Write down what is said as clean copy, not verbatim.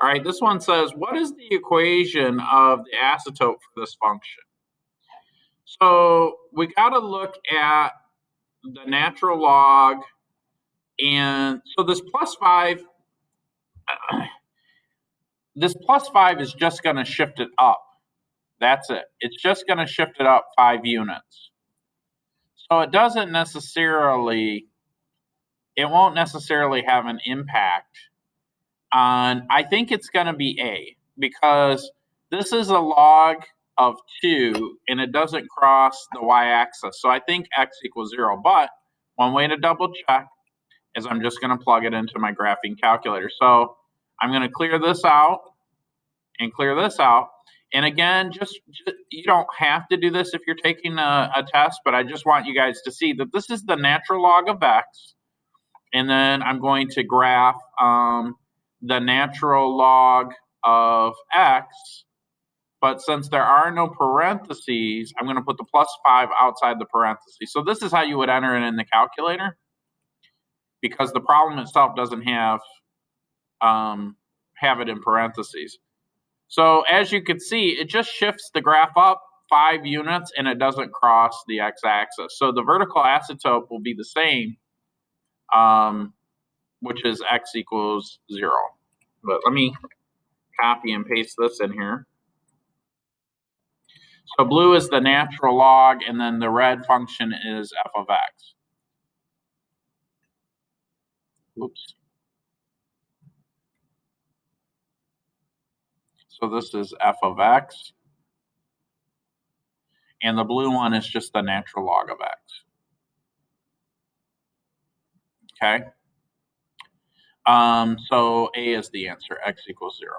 All right, this one says, what is the equation of the asymptote for this function? So we got to look at the natural log, and so this plus 5, this plus 5 is just going to shift it up. That's it. It's just going to shift it up 5 units. So it doesn't necessarily, it won't necessarily have an impact on, I think it's going to be A, because this is a log of 2 and it doesn't cross the y-axis. So I think x equals 0. But one way to double check is I'm just going to plug it into my graphing calculator. So I'm going to clear this out and clear this out. And again, just you don't have to do this if you're taking a test, but I just want you guys to see that this is the natural log of x. And then I'm going to graph the natural log of x. But since there are no parentheses, I'm going to put the plus 5 outside the parentheses. So this is how you would enter it in the calculator, because the problem itself doesn't have it in parentheses. So as you can see, it just shifts the graph up 5 units and it doesn't cross the x-axis. So the vertical asymptote will be the same, which is x equals 0. But let me copy and paste this in here. So blue is the natural log, and then the red function is f of x. Oops. So this is f of x. And the blue one is just the natural log of x. Okay. So A is the answer, x equals 0.